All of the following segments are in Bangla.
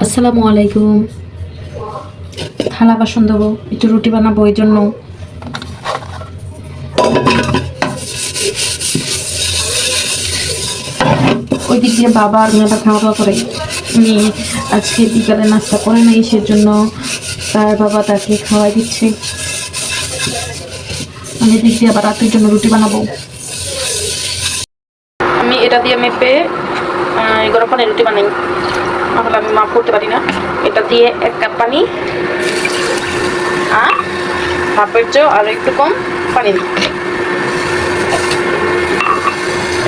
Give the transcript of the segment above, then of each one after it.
আসসালামু আলাইকুম। থালা বাসন দেবো, একটু রুটি বানাবো, এই জন্য ওই দিক দিয়ে বাবা আর মেয়েটা খাওয়া দাওয়া করে। আমি আজকে বিকালে নাস্তা করে নাই, সেজন্য তার বাবা তাকে খাওয়াই দিচ্ছে। আমি এদিক দিয়ে আবার রাতের জন্য রুটি বানাবো। আমি এটা দিয়ে মেপে গরম পানি রুটি বানাই, তাহলে আমি মাপ করতে পারি না। এটা দিয়ে 1 কাপ পানি আর হাফের চেয়েও আরো একটু কম পানি দিই।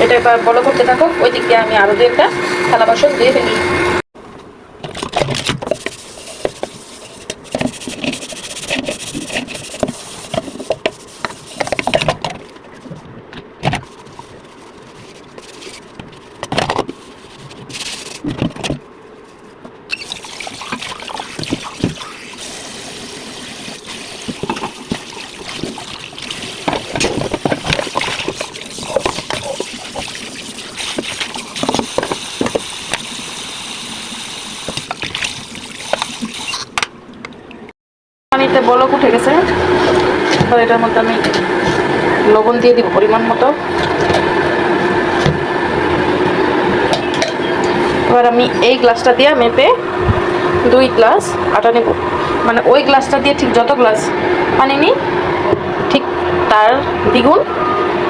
এটা এবার বড় করতে থাকো। ওই দিক দিয়ে আমি আরো 2-1টা থালা বাসন দিয়ে ফেলি। পানিতে বলক উঠে গেছে, এবার এটার মধ্যে আমি লবণ দিয়ে দিব পরিমাণ মতো। এবার আমি এই গ্লাসটা দিয়ে মেপে 2 গ্লাস আটা নেব। মানে ওই গ্লাসটা দিয়ে ঠিক যত গ্লাস পানি নিই ঠিক তার দ্বিগুণ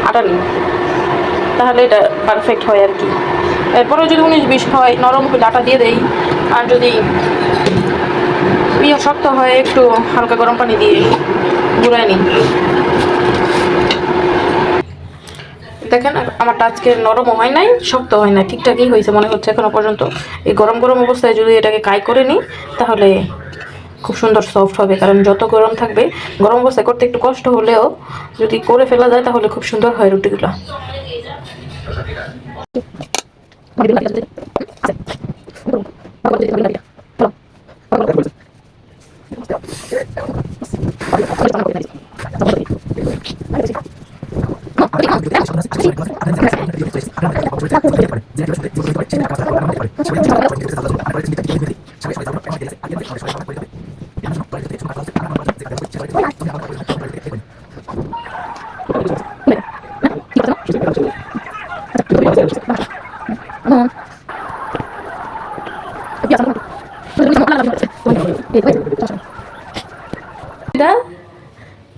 আটা নিই, তাহলে এটা পারফেক্ট হয় আর কি। এরপরেও যদি 19-20 হয় নরম হলে আটা দিয়ে দেই, আর যদি শক্ত হয় একটু হালকা গরম পানি দিয়ে গুঁড়াই নিই। দেখেন আমারটা আজকে নরমও হয় নাই, শক্ত হয় নাই, ঠিকঠাকই হয়েছে মনে হচ্ছে এখনো পর্যন্ত। এই গরম গরম অবস্থায় যদি এটাকে কাই করে নিই তাহলে খুব সুন্দর সফট হবে, কারণ যত গরম থাকবে, গরম অবস্থায় করতে একটু কষ্ট হলেও যদি করে ফেলা যায় তাহলে খুব সুন্দর হয় রুটিগুলো।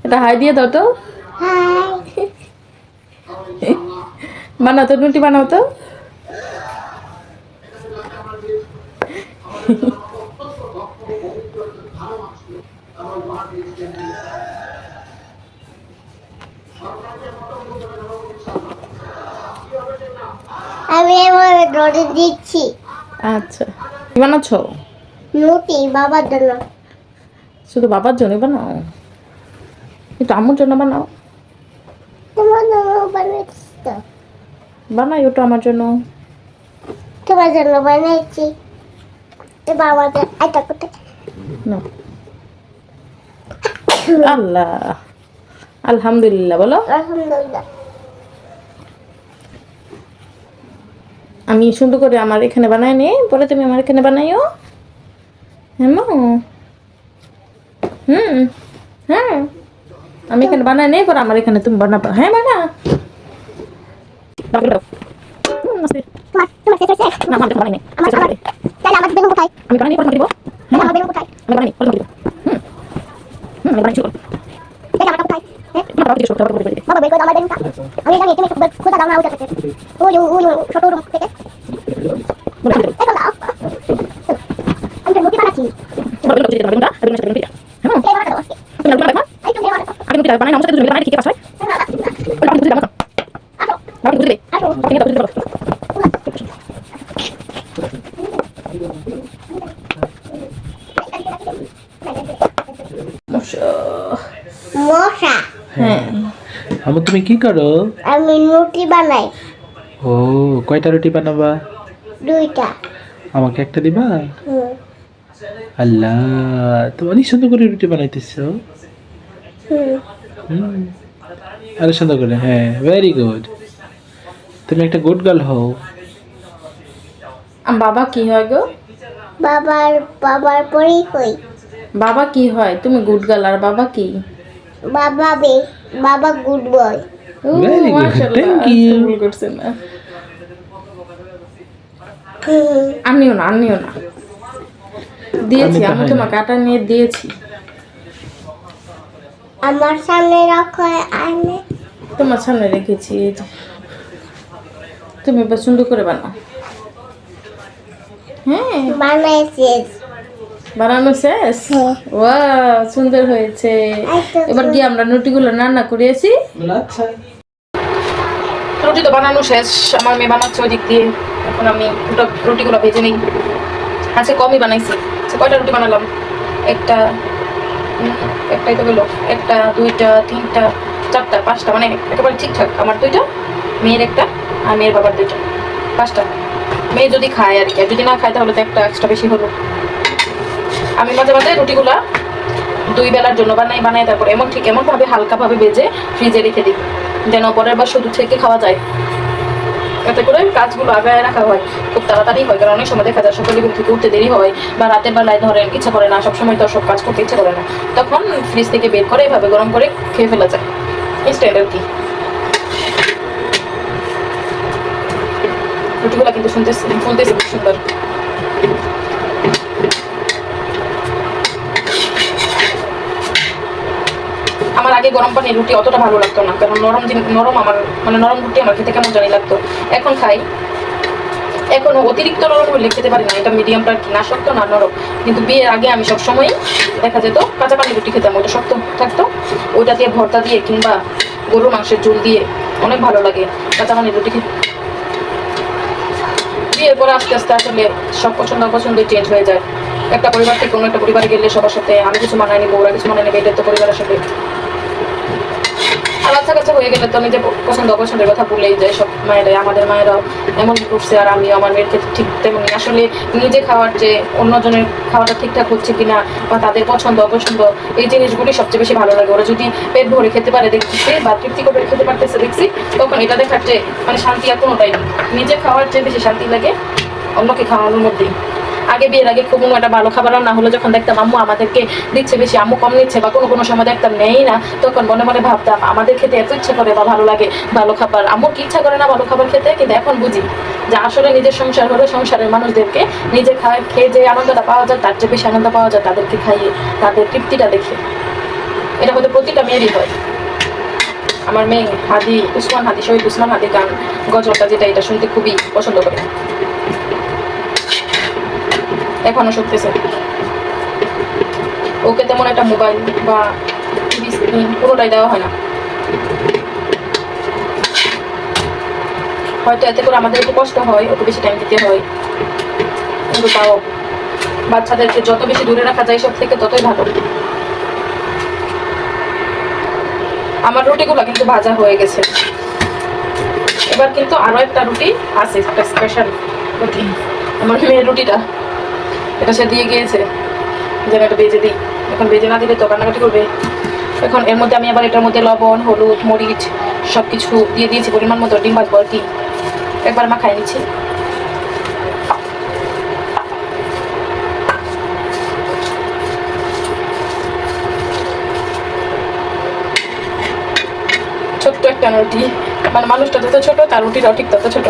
এটা হাই দিয়ে দাও তো, বানাও তো রুটি, বানাও তো। আমি এবার রোদে দিচ্ছি। আচ্ছা, কি বানাচ্ছ? রুটি বাবার জন্য। শুধু বাবার জন্য বানাও, একটু আম্মুর জন্য বানাও। তোমার জন্য বানিয়েছি তো। বানাই ওটা আমার জন্য। তোমার জন্য বানিয়েছি। তো বাবাদের এটা কোথায়? না, আল্লাহ আলহামদুলিল্লাহ বলো। আলহামদুলিল্লাহ। আমি সুন্দর করে আমার এখানে বানাই নি, পরে তুমি আমার এখানে বানাইও। হ্যাঁ হ্যাঁ, আমি এখানে বানাই নেই, পরে আমার এখানে তুমি বানাবা। হ্যাঁ বানা। তোমার শেষ হয়েছে? না, আমার বানাই নেই। তাহলে আমার বেলুন কোথায়? আমি বানাই পরে দিব। হ্যাঁ, আমার বেলুন কোথায়? আমি বানাই পরে দিব। আমি বানাই শুরু। দেখি আমার কোথায়? বাবা দিয়ে শুরু করতে হবে। বাবা বের করে আমার বেলুনটা। আমি জানি তুমি কোথা দাও না ওটা থেকে। ওই ছোট রুম থেকে। এখন দাও। আমি তো রুটি বানাচ্ছি। বড় করে দিতে পারবে না, আমি সাথে রুটি। হ্যাঁ, এই বানাতে দাও। তুমি রুটি বানাবা। এই তুমি বানাতে দাও। আমি রুটি বানাই না, আমার সাথে তুমি বানাই ঠিক আছে। আমি বুঝি বানাও। আসো। বাবা বুঝি। আসো। আপনি তো বুঝি বলো। মশা। হ্যাঁ, আমু তুমি কি করো? আমি রুটি বানাই। ও, কয়টা রুটি বানাবা? 2টা। আমাকে একটা দিবা? হুম। আল্লাহ, তুমি অনেক সুন্দর করে রুটি বানাইতেছো। আরো সুন্দর করে। হ্যাঁ, ভেরি গুড। তুমি একটা গুড গার্ল হও। বাবা কি হয় গো? বাবার বাবার পরেই হই। বাবা কি হয়? তুমি গুড গার্ল, আর বাবা কি? বাবা গুড বয়। ও, Very good, মাশাআল্লাহ, thank you. ভুল করছেন না। আমিও না দিয়েছি, আমি তো আমি হয় তোমাকে আটা নিয়ে দিয়েছি। আমার সামনে রাখো আনে। তোমার সামনে রেখেছি, এই যে। তুমি এবার সুন্দর করে বানাও। হ্যাঁ, বানাইছিস। বানানো শেষ। হ্যাঁ। ওয়াও, সুন্দর হয়েছে। এবার গিয়ে আমরা রুটিগুলো রান্না করে আসি। আচ্ছা রুটি তো বানানো শেষ, আমার মেয়ে বানাচ্ছে ওই দিক দিয়ে। এখন আমি রুটিগুলো ভেজে নিই। আজকে কমই বানাইছি। কয়টা রুটি বানালাম? একটাই তো গেলো। একটা, দুইটা, তিনটা, চারটা, পাঁচটা, মানে একেবারে ঠিকঠাক। আমার দুইটা, মেয়ের একটা, আর মেয়ের বাবার দুইটা, পাঁচটা। মেয়ে যদি খায় আর কি, আর যদি না খায় তাহলে তো একটা এক্সট্রা বেশি হলো। আমি মাঝে মাঝে রুটিগুলা 2 বেলার জন্য বানাই তারপর এমনভাবে হালকাভাবে ভেজে ফ্রিজে রেখে দিই, যেন পরের বার শুধু থেকে খাওয়া যায়। এতে করে কাজগুলো আগায় রাখা হয়, খুব তাড়াতাড়ি হয়। কারণ অনেক সময় দেখা যায় সকালে ঘুম থেকে উঠতে দেরি হয়, বা রাতের বেলায় ধরেন ইচ্ছা করে না, সবসময় তো সব কাজ করতে ইচ্ছা করে না, তখন ফ্রিজ থেকে বের করে এভাবে গরম করে খেয়ে ফেলা যায়। ইনস্ট্যান্ট আর কি। রুটিগুলো কিন্তু শুনতেছি খুব সুন্দর। আমার আগে গরম পানির রুটি অতটা ভালো লাগতো না, কারণ নরম রুটি আমার খেতে কেমন জানি লাগতো। এখন খাই, এখন অতিরিক্ত নরম হলে খেতে পারি না, এটা মিডিয়ামটা না শক্ত না নরম। কিন্তু বিয়ের আগে আমি সবসময় দেখা যেত কাঁচা পানির রুটি খেতাম, ওটা শক্ত থাকতো, ওইটা দিয়ে ভর্তা দিয়ে কিংবা গরুর মাংসের ঝোল দিয়ে অনেক ভালো লাগে কাঁচা পানির রুটি খেতে। বিয়ের পরে আস্তে আস্তে আসলে সব পছন্দই চেঞ্জ হয়ে যায়। একটা পরিবার থেকে অন্য একটা পরিবারে গেলে সবার সাথে আমি কিছু মানাই নিবো, ওরা কিছু মানাই নেবে, এটা তো পরিবারের সাথে। আর কাছাকাছি হয়ে গেলে তো নিজের অপছন্দের কথা ভুলেই যায় সব মায়েরাই। আমাদের মায়েরাও এমন করছে, আর আমিও আমার মেয়ের ক্ষেত্রে ঠিক তেমনই। আসলে নিজে খাওয়ার যে অন্যজনের খাওয়াটা ঠিকঠাক হচ্ছে কিনা, বা তাদের পছন্দ অপছন্দ, এই জিনিসগুলি সবচেয়ে বেশি ভালো লাগে। ওরা যদি পেট ভরে খেতে পারে দেখতেছে, বা তৃপ্তি করে খেতে পারতেছে দেখছি, তখন এটা দেখার যে মানে শান্তি আর কোনোটাই নেই। নিজে খাওয়ার চেয়ে বেশি শান্তি লাগে অন্যকে খাওয়ানোর মধ্যেই। আগে বিয়ের আগে খুব একটা ভালো খাবার না হলে যখন দেখতাম আম্মু আমাদেরকে দিচ্ছে বেশি, আম্মু কম নিচ্ছে, বা কোনো সময় দেখতাম নেই না, তখন মনে মনে ভাবতাম আমাদের খেতে এত ইচ্ছা করে বা ভালো লাগে ভালো খাবার, আম্মুর কি ইচ্ছা করে না ভালো খাবার খেতে। কিন্তু এখন বুঝি যে আসলে নিজের সংসার হলে সংসারের মানুষদেরকে নিজে খেয়ে যে আনন্দটা পাওয়া যায়, তার চেয়ে বেশি আনন্দ পাওয়া যায় তাদেরকে খাইয়ে, তাদের তৃপ্তিটা দেখে। এটা হয়তো প্রতিটা মেয়েরই হয়। আমার মেয়ে শহীদ উসমান হাদি গান গজলটা যেটা, এটা শুনতে খুবই পছন্দ করে, এখনো শুনতেছে। ওকে তেমন একটা মোবাইল বা টিভি স্ক্রিন পুরোটাই দেওয়া হয় না। হয়তো এতে করে আমাদের একটু কষ্ট হয়, ওকে বেশি টাইম দিতে হয়, কিন্তু তাও বাচ্চাদেরকে যত বেশি দূরে রাখা যায় সব থেকে ততই ভালো। আমার রুটিগুলো কিন্তু ভাজা হয়ে গেছে। এবার কিন্তু আরো একটা রুটি আছে, একটা স্পেশাল রুটি, আমার মেয়ের রুটিটা, এটা সে দিয়ে গিয়েছে যেন এটা বেজে দিই। এখন বেজে না দিলে তো কান্নাকাটি করবে। এখন এর মধ্যে আমি আবার এটার মধ্যে লবণ, হলুদ, মরিচ সব কিছু দিয়ে দিয়েছি পরিমাণ মতো। ডিম ভাজবো আর কি, একবার মাখাই নিচ্ছি। ছোট্ট একটা রুটি, মানে মানুষটা যত ছোট তার রুটিটাও ঠিক তত ছোট।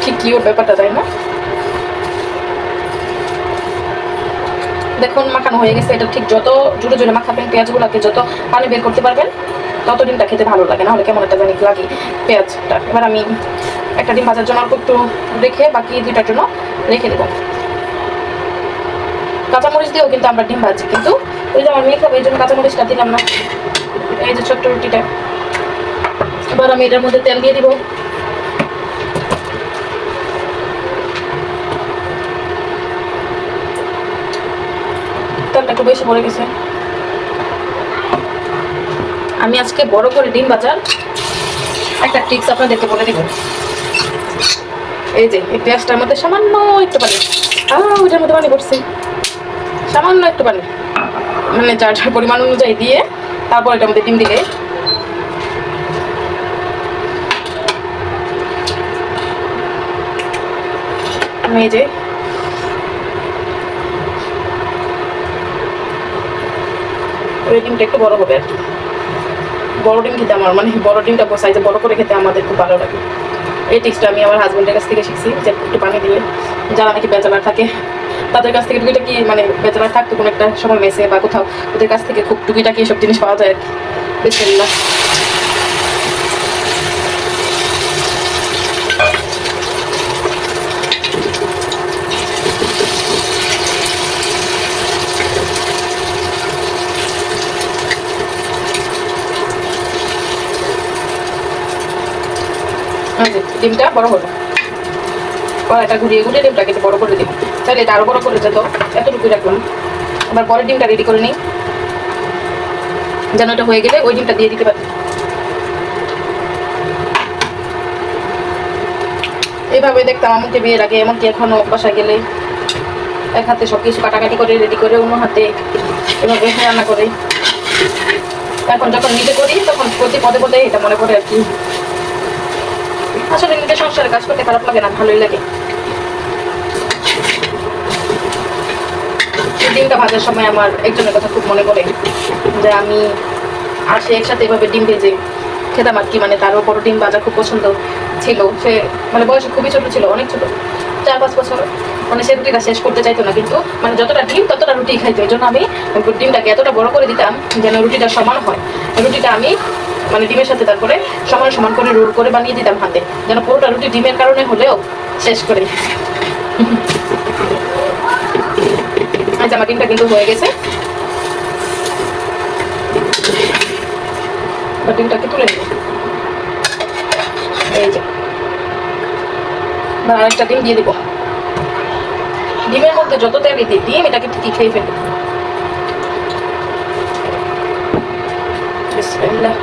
ঠিক কি ওর ব্যাপারটা, তাই না? দেখুন মাখানো হয়ে গেছে। এটা ঠিক যত জোরে জোরে মাখাবেন পেঁয়াজগুলোকে, যত পানি বের করতে পারবেন তত ডিমটা খেতে ভালো লাগে, না হলে কেমন একটা জানি লাগে পেঁয়াজটা। এবার আমি একটা ডিম ভাজার জন্য অল্প একটু রেখে বাকি 2টার জন্য রেখে দেবো। কাঁচামরিচ দিয়েও কিন্তু আমরা ডিম ভাজি, কিন্তু ওই যে আমার মেয়ে খাবে এই জন্য কাঁচামরিচটা দিলাম না। এই যে ছোট্ট রুটিটা, এবার আমি এটার মধ্যে তেল দিয়ে দিব। তেলটা একটু বেশি পড়ে গেছে। আমি আজকে বড় করে ডিম ভাজার একটা ট্রিক্স আপনাদেরকে বলে দিব। এই যে এই পেঁয়াজটার মধ্যে সামান্য একটু পানি, ওইটার মধ্যে পানি পড়ছে, সামান্য একটু পানি, মানে যার যার পরিমাণ অনুযায়ী দিয়ে তারপর এটার মধ্যে ডিম দিলে এই যে ওই ডিমটা একটু বড় হবে আর কি। বড় ডিম খেতে আমার মানে বড় ডিমটা সাইজে বড় করে খেতে আমাদের খুব ভালো লাগে। এই টিপসটা আমি আমার হাজবেন্ডের কাছ থেকে শিখছি, যে একটু পানি দিলে যারা নাকি ব্যাচেলার থাকে তাদের কাছ থেকে টুকিটাকি, মানে ব্যাচেলার থাকতো কোনো একটা সময় মেসে বা কোথাও, ওদের কাছ থেকে খুব টুকিটাকি এসব জিনিস পাওয়া যায় আর কি। বিসমিল্লাহ। ডিমটা বড় হলো, কড়াইটা ঘুরিয়ে ঘুরিয়ে ডিমটা কেটে বড় করে দিই। তাহলে এটা আরো বড় করে যেত, এতটুকুই রাখলাম। আবার পরের ডিমটা রেডি করে নিই, যেন এটা হয়ে গেলে ওই ডিমটা দিয়ে দিতে পারি। এইভাবে দেখতাম আমাকে বিয়ের আগে, এমনকি এখনো বাসায় গেলে এক হাতে সব কিছু কাটাকাটি করে রেডি করে অন্য হাতে এভাবে রান্না করে। এখন যখন নিজে করি তখন প্রতি পদে পদে এটা মনে পড়ে আর কি। আসলে নিজের সংসারে কাজ করতে খারাপ লাগে না, ভালোই লাগে। ডিমটা ভাজার সময় আমার একজনের কথা খুব মনে পড়ে, যে আমি আর সে একসাথে এভাবে ডিম ভেজে খেতাম আর কি। মানে তারও বড় ডিম ভাজা খুব পছন্দ ছিল। সে মানে বয়সে খুবই ছোট ছিল, অনেক ছোট, 4-5 বছর। মানে সে রুটিটা শেষ করতে চাইতো না, কিন্তু মানে যতটা ডিম ততটা রুটি খাইতো। এই জন্য আমি ডিমটাকে এতটা বড় করে দিতাম যেন রুটিটা সমান হয়। রুটিটা আমি মানে ডিমের সাথে তারপরে সমান সমান করে রোল করে বানিয়ে দিতাম হাতে, যেন পুরোটা রুটি ডিমের কারণে হলেও শেষ করে। আচ্ছা, আমার ডিমটা কিন্তু হয়ে গেছে। ডিমটাকে তুলে নেব। এই যে আরেকটা ডিম দিয়ে দিব। ডিমের মধ্যে যত তেল দিই, ডিম এটাকে ঠিকই খেয়ে ফেলবে। বিসমিল্লাহ।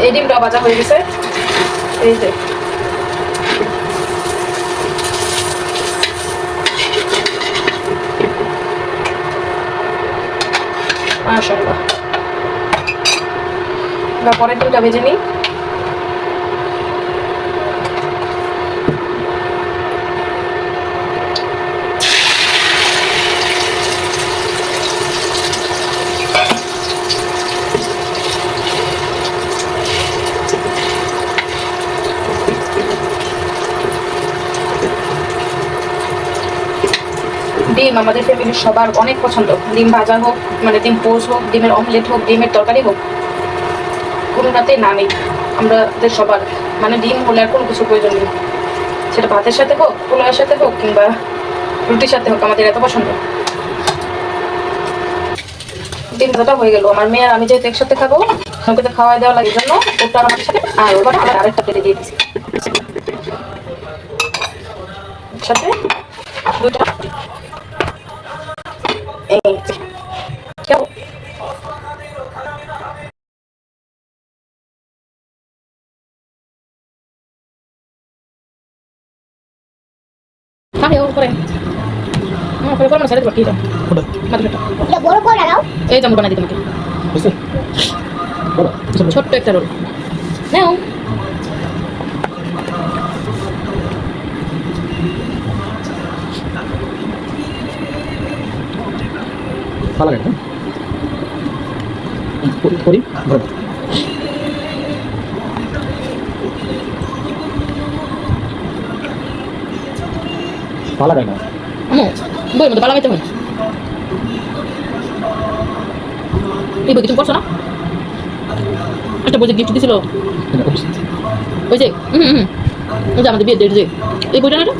এই ডিমটা ভাজা হয়ে গেছে। এই যে মাশাআল্লাহ। পরের ডিমটা ভেজে নিই। ডিম আমাদের ফ্যামিলির সবার অনেক পছন্দ। ডিম ভাজা হোক, মানে ডিম পোস্ট হোক, ডিমের অমলেট হোক, ডিমের তরকারি হোক, কোনোটাতেই না নেই আমাদের সবার। মানে ডিম হলে আর কোনো কিছু প্রয়োজন নেই, সেটা ভাতের সাথে হোক, পোলাওয়ের সাথে হোক, কিংবা রুটির সাথে হোক, আমাদের এত পছন্দ। ডিম ভাজাটা হয়ে গেল। আমার মেয়ে আর আমি যেহেতু একসাথে খাবো, ওকে তো খাওয়াই দেওয়া লাগে, জন্য ওটা আমাদের সাথে, আর ওবার আবার আরেকটা প্লেটে দিয়ে দিচ্ছি একসাথে দুইটা। এই কেমন খাবে ওর করে আমার করে না, ছেড়ে দেবো। কি দাও এটা বড় করে লাগাও। এই যে আমি বানাই দিই তোমাকে ছোট্ট একটা রোল নাও। ভালো লাগে করি ভালো লাগে না। বইয়ের মধ্যে পালা গাইতে হয়। এই বই কিছু করছো না? একটা বই যে গিফট দিছিল ওই যে ওই যে আমাদের বিয়ের ডেট, যে এই বইটা না, এটা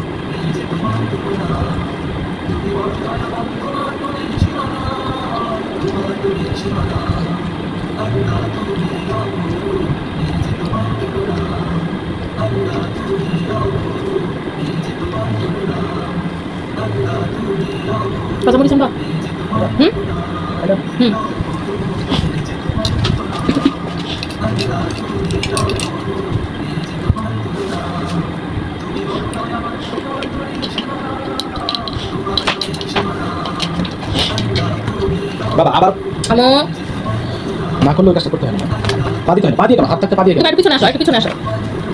কথা বলিস না। বাবা আবার আমো না করলে ওই কাজটা করতে হয় না। পা দিতে হয় না, পা দিয়ে কেন? হাত থাকতে পা দিয়ে কেন? তুমি একটু পিছনে আসো, একটু পিছনে আসো,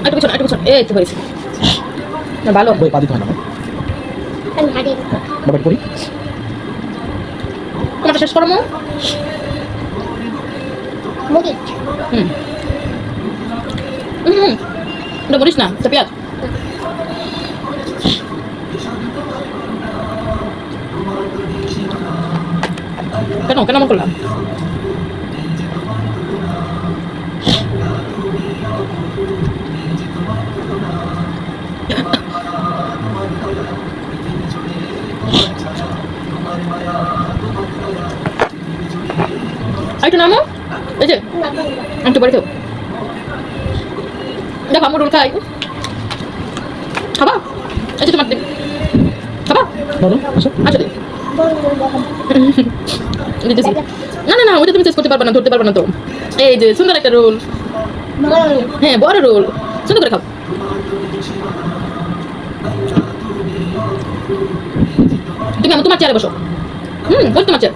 একটু পিছনে, একটু পিছনে, এই তো হয়েছে। না, ভালো। ওই পা দিতে হয় না। আমি হাঁটি বাবা একটু করি। তোমারটা শেষ করো মো। মুড়ি হুম হুম, ওটা বলিস না, এটা পেঁয়াজ। কেন কেন এমন করলাম? একটু নামো, এই যে একটু বাড়ি তো দেখো আমার রোল খাই। খাবা? এই যে তোমার দিন খাবা? বলো, আসো। আসলে দিতেছি। না না না, ওইটা তুমি চেস করতে পারবে না, ধরতে পারবে না তো। এই যে সুন্দর একটা রোল, হ্যাঁ বড় রোল, সুন্দর করে খাও। তুমি আমার তোমার চেয়ারে বসো। বস তোমার চেয়ার।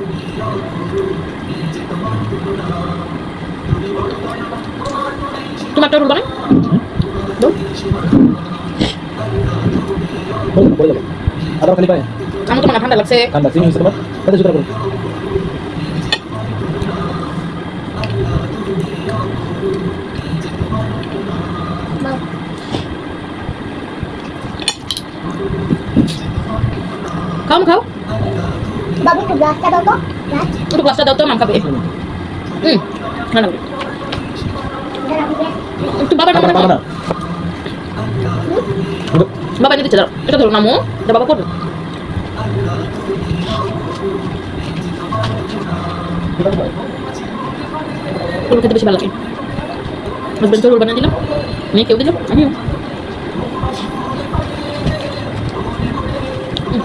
তোমার একটা রোল বানাই দাও। বলো, বলে দেবো। আবার খালি পায়ে। আমার তো মনে হয় ঠান্ডা লাগছে। ঠান্ডা, চিনি হয়েছে তোমার? তাতে জোগাড় করো। খাও খাও, বাবু একটু গ্লাসটা দাও তো গ্লাস একটু গ্লাসটা দাও তো, মাম খাবে। ঠান্ডা লাগবে। একটু বাবা বাবা, নামো বাবা না, না। ওটা- বাবা এনে দিচ্ছে, দাও এটা ধরো নামো, এটা বাবা করবে। রোল খেতে বেশি ভালো লাগে। হাজবেন্ডকে রোল বানিয়ে দিলাম, মেয়েকেও দিলাম, আমিও।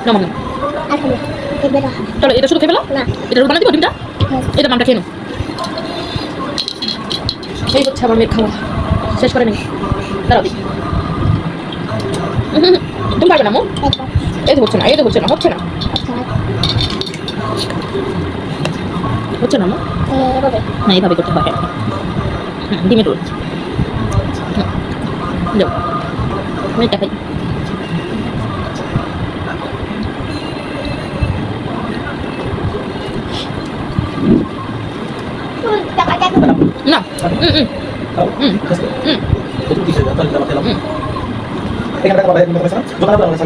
নামো নামো। আর খাবো এক বেটা চলো এটা শুধু খেয়ে ফেলো, না এটা রোল বানিয়ে দিব ডিমটা, এটা মামটা খেয়ে নাও। এই হচ্ছে আমার মেয়ের খাওয়া, শেষ করে নেই, দাঁড়াও দিই। তুমি পারবে না মো, একবার এই তো হচ্ছে না, এই তো হচ্ছে না, হচ্ছে না, হচ্ছে না মো। এভাবে না এইভাবে করতে হয়। ডিমের রোল যাও, মেয়েটা খাই। টাকা টাকা না খাও। ঠিক আছে? একটু কিসের? তাহলে দাবা খেলাম। এখানে টাকা পাঠাই, তুমি তো পয়সা না? দোকানে তো আমরা